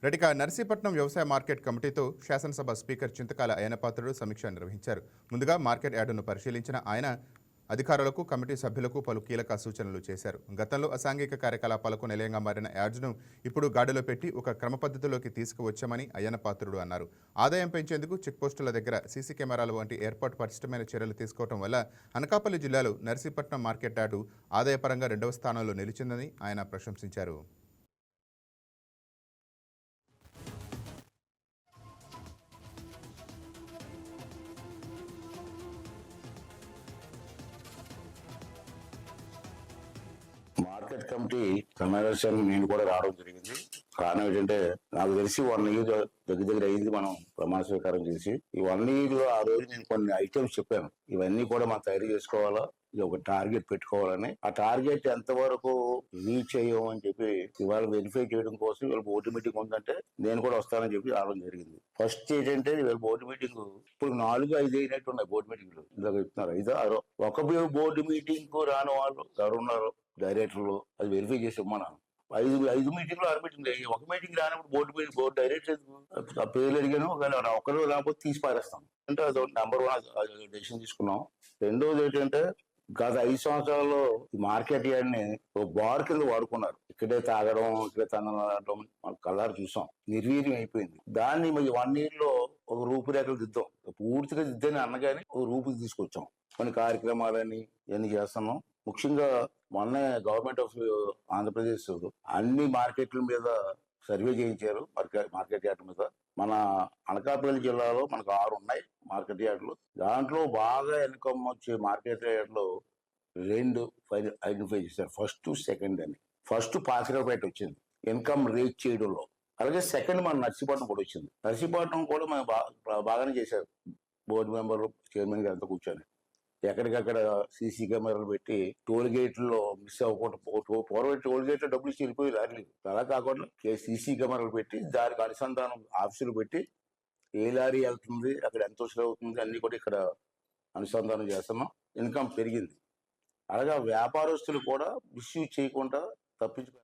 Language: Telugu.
రెడ్డిక నర్సీపట్నం వ్యవసాయ మార్కెట్ కమిటీతో శాసనసభ స్పీకర్ చింతకాల అయ్యన్నపాత్రుడు సమీక్ష నిర్వహించారు. ముందుగా మార్కెట్ యార్డును పరిశీలించిన ఆయన అధికారులకు, కమిటీ సభ్యులకు పలు కీలక సూచనలు చేశారు. గతంలో అసాంఘిక కార్యకలాపాలకు నిలయంగా మారిన యార్డును ఇప్పుడు గాడిలో పెట్టి ఒక క్రమ పద్ధతిలోకి తీసుకువచ్చామని అయ్యన్నపాత్రుడు అన్నారు. ఆదాయం పెంచేందుకు చెక్పోస్టుల దగ్గర సీసీ కెమెరాల వంటి ఏర్పాటు పటిష్టమైన చర్యలు తీసుకోవడం వల్ల అనకాపల్లి జిల్లాలో నర్సీపట్నం మార్కెట్ యార్డు ఆదాయపరంగా 2వ స్థానంలో నిలిచిందని ఆయన ప్రశంసించారు. మార్కెట్ కమిటీ సమావేశానికి నేను కూడా రావడం జరిగింది. కారణం ఏంటంటే నాకు తెలిసి 1 ఇయర్ దగ్గర అయింది మనం ప్రమాణ స్వీకారం చేసి. ఈ 1 ఇయర్ లో ఆ రోజు నేను కొన్ని ఐటమ్స్ చెప్పాను, ఇవన్నీ కూడా మనం తయారు చేసుకోవాలా, ఇది ఒక టార్గెట్ పెట్టుకోవాలని. ఆ టార్గెట్ ఎంత వరకు రీచ్ అయ్యాం అని చెప్పి ఇవాళ వెరిఫై చేయడం కోసం ఇవాళ బోర్డు మీటింగ్ ఉందంటే నేను కూడా వస్తానని చెప్పి రావడం జరిగింది. ఫస్ట్ ఏంటంటే ఇవాళ బోర్డు మీటింగ్ ఇప్పుడు 4-5 అయినట్టు ఉన్నాయి బోర్డు మీటింగ్లు. ఇందాక చెప్తున్నారు 5-6. ఒక బోర్డు మీటింగ్ కు రాని వాళ్ళు ఎవరున్నారు డైరెక్టర్లు, అది వెరిఫై చేసి ఇమ్మన్నాను. 5 మీటింగ్లు 6 మీటింగ్లు ఒక మీటింగ్ రానప్పుడు బోర్డు డైరెక్టర్ ఆ పేర్లు అడిగాను. ఒకరు రాకపోతే తీసి పారేస్తాం అంటే అది నెంబర్ 1 డెసిషన్ తీసుకున్నాం. రెండోది ఏంటంటే గత 5 సంవత్సరాల్లో మార్కెట్ యార్డ్ని ఒక బార్ కింద వాడుకున్నారు. ఇక్కడే తాగడం, ఇక్కడే తనడం మన కళ్ళారు చూసాం. నిర్వీర్యం అయిపోయింది. దాన్ని 1 ఇయర్ లో ఒక రూపురేఖలు దిద్దాం. పూర్తిగా దిద్దని అన్నగాని ఒక రూపు తీసుకొచ్చాం. కొన్ని కార్యక్రమాలని ఇవన్నీ చేస్తున్నాం. ముఖ్యంగా మొన్న గవర్నమెంట్ ఆఫ్ ఆంధ్రప్రదేశ్ అన్ని మార్కెట్ల మీద సర్వే చేయించారు. మార్కెట్ యార్డ్ మీద మన అనకాపల్లి జిల్లాలో మనకు 6 ఉన్నాయి మార్కెట్ యార్డులు. దాంట్లో బాగా ఇన్కమ్ వచ్చే మార్కెట్ యార్డులో 2 ఐడెంటిఫై చేశారు. ఫస్ట్, సెకండ్ అని. ఫస్ట్ పాసిరావుపేట వచ్చింది ఇన్కమ్ రేట్ చేయడంలో. అలాగే సెకండ్ మన నర్సీపట్నం కూడా వచ్చింది. నర్సీపట్నం కూడా మనం బాగానే చేశారు. బోర్డు మెంబర్లు, చైర్మన్ గారు అంతా కూర్చొని ఎక్కడికక్కడ సీసీ కెమెరాలు పెట్టి టోల్ గేట్లో మిస్ అవ్వకుండా, పూర్వం టోల్ గేట్లో డబ్బులు ఇచ్చి వెళ్ళిపోయి లారీలు, అలా కాకుండా సీసీ కెమెరాలు పెట్టి దానికి అనుసంధానం ఆఫీసులు పెట్టి ఏ లారీ వెళ్తుంది, అక్కడ ఎంత వసూలు అవుతుంది అన్ని కూడా ఇక్కడ అనుసంధానం చేస్తున్నాం. ఇన్కమ్ పెరిగింది. అలాగే వ్యాపారస్తులు కూడా మిస్యూజ్ చేయకుండా తప్పించుకో